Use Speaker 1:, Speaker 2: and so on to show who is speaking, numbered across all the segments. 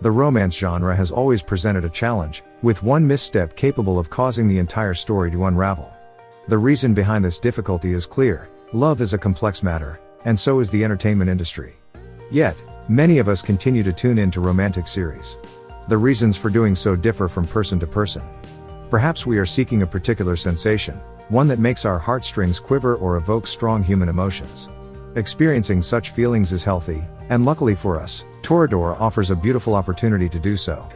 Speaker 1: The romance genre has always presented a challenge, with one misstep capable of causing the entire story to unravel. The reason behind this difficulty is clear: love is a complex matter, and so is the entertainment industry. Yet, many of us continue to tune in to romantic series. The reasons for doing so differ from person to person. Perhaps we are seeking a particular sensation, one that makes our heartstrings quiver or evokes strong human emotions. Experiencing such feelings is healthy, and luckily for us, Toradora offers a beautiful opportunity to do so.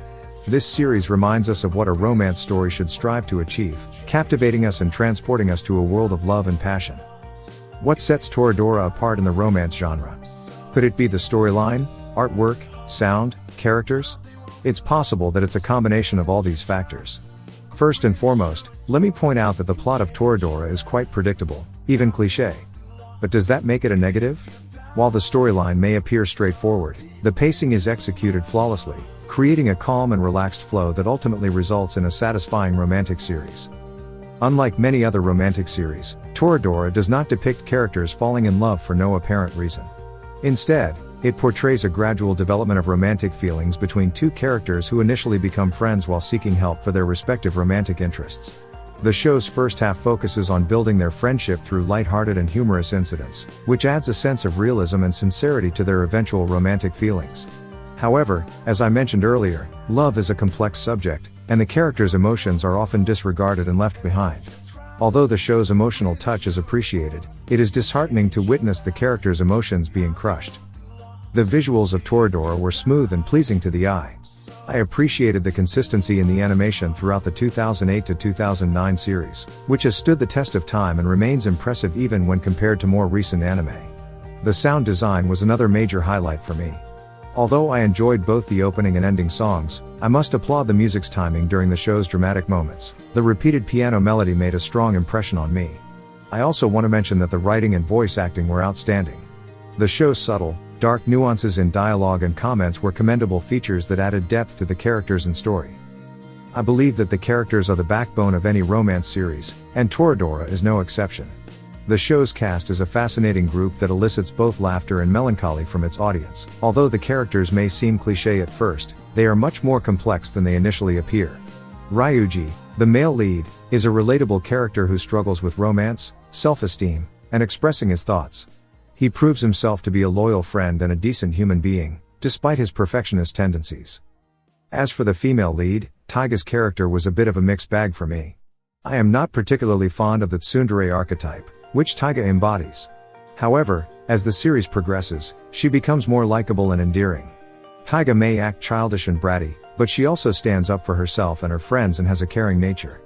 Speaker 1: This series reminds us of what a romance story should strive to achieve, captivating us and transporting us to a world of love and passion. What sets Toradora apart in the romance genre? Could it be the storyline, artwork, sound, characters? It's possible that it's a combination of all these factors. First and foremost, let me point out that the plot of Toradora is quite predictable, even cliché. But does that make it a negative? While the storyline may appear straightforward, the pacing is executed flawlessly, creating a calm and relaxed flow that ultimately results in a satisfying romantic series. Unlike many other romantic series, Toradora does not depict characters falling in love for no apparent reason. Instead, it portrays a gradual development of romantic feelings between two characters who initially become friends while seeking help for their respective romantic interests. The show's first half focuses on building their friendship through lighthearted and humorous incidents, which adds a sense of realism and sincerity to their eventual romantic feelings. However, as I mentioned earlier, love is a complex subject, and the characters' emotions are often disregarded and left behind. Although the show's emotional touch is appreciated, it is disheartening to witness the characters' emotions being crushed. The visuals of Toradora were smooth and pleasing to the eye. I appreciated the consistency in the animation throughout the 2008 to 2009 series, which has stood the test of time and remains impressive even when compared to more recent anime. The sound design was another major highlight for me. Although I enjoyed both the opening and ending songs, I must applaud the music's timing during the show's dramatic moments. The repeated piano melody made a strong impression on me. I also want to mention that the writing and voice acting were outstanding. The show's subtle, dark nuances in dialogue and comments were commendable features that added depth to the characters and story. I believe that the characters are the backbone of any romance series, and Toradora is no exception. The show's cast is a fascinating group that elicits both laughter and melancholy from its audience. Although the characters may seem cliché at first, they are much more complex than they initially appear. Ryuji, the male lead, is a relatable character who struggles with romance, self-esteem, and expressing his thoughts. He proves himself to be a loyal friend and a decent human being, despite his perfectionist tendencies. As for the female lead, Taiga's character was a bit of a mixed bag for me. I am not particularly fond of the tsundere archetype, which Taiga embodies. However, as the series progresses, she becomes more likable and endearing. Taiga may act childish and bratty, but she also stands up for herself and her friends and has a caring nature.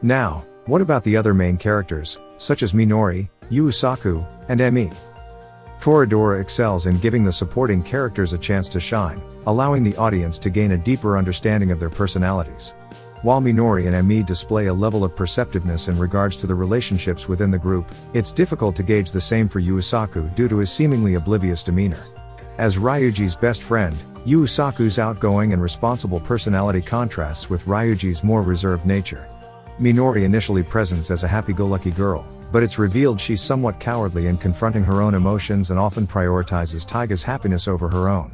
Speaker 1: Now, what about the other main characters, such as Minori, Yusaku, and Emi? Toradora excels in giving the supporting characters a chance to shine, allowing the audience to gain a deeper understanding of their personalities. While Minori and Emi display a level of perceptiveness in regards to the relationships within the group, it's difficult to gauge the same for Yusaku due to his seemingly oblivious demeanor. As Ryuji's best friend, Yusaku's outgoing and responsible personality contrasts with Ryuji's more reserved nature. Minori initially presents as a happy-go-lucky girl, but it's revealed she's somewhat cowardly in confronting her own emotions and often prioritizes Taiga's happiness over her own.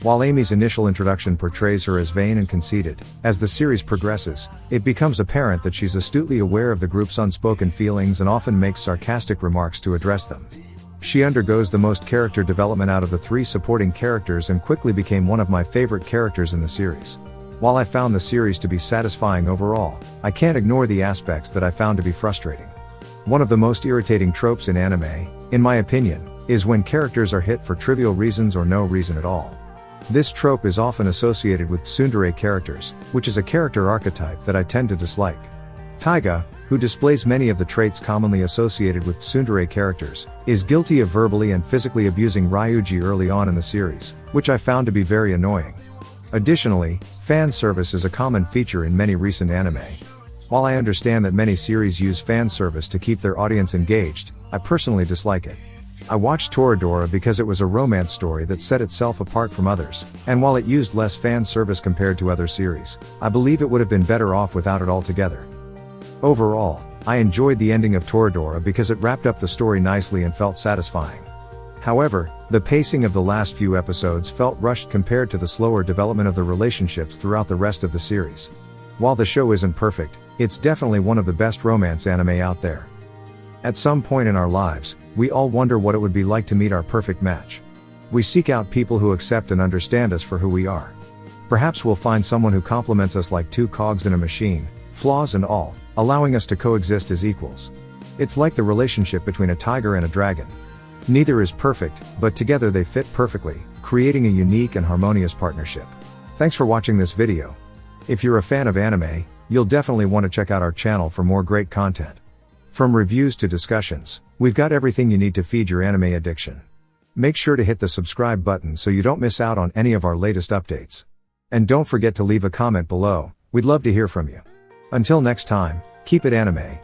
Speaker 1: While Amy's initial introduction portrays her as vain and conceited, as the series progresses, it becomes apparent that she's astutely aware of the group's unspoken feelings and often makes sarcastic remarks to address them. She undergoes the most character development out of the three supporting characters and quickly became one of my favorite characters in the series. While I found the series to be satisfying overall, I can't ignore the aspects that I found to be frustrating. One of the most irritating tropes in anime, in my opinion, is when characters are hit for trivial reasons or no reason at all. This trope is often associated with tsundere characters, which is a character archetype that I tend to dislike. Taiga, who displays many of the traits commonly associated with tsundere characters, is guilty of verbally and physically abusing Ryuji early on in the series, which I found to be very annoying. Additionally, fan service is a common feature in many recent anime. While I understand that many series use fan service to keep their audience engaged, I personally dislike it. I watched Toradora because it was a romance story that set itself apart from others, and while it used less fan service compared to other series, I believe it would have been better off without it altogether. Overall, I enjoyed the ending of Toradora because it wrapped up the story nicely and felt satisfying. However, The pacing of the last few episodes felt rushed compared to the slower development of the relationships throughout the rest of the series. While the show isn't perfect, it's definitely one of the best romance anime out there. At some point in our lives, we all wonder what it would be like to meet our perfect match. We seek out people who accept and understand us for who we are. Perhaps we'll find someone who complements us like two cogs in a machine, flaws and all, allowing us to coexist as equals. It's like the relationship between a tiger and a dragon. Neither is perfect, but together they fit perfectly, creating a unique and harmonious partnership. Thanks for watching this video. If you're a fan of anime, you'll definitely want to check out our channel for more great content. From reviews to discussions, we've got everything you need to feed your anime addiction. Make sure to hit the subscribe button so you don't miss out on any of our latest updates. And don't forget to leave a comment below, we'd love to hear from you. Until next time, keep it anime.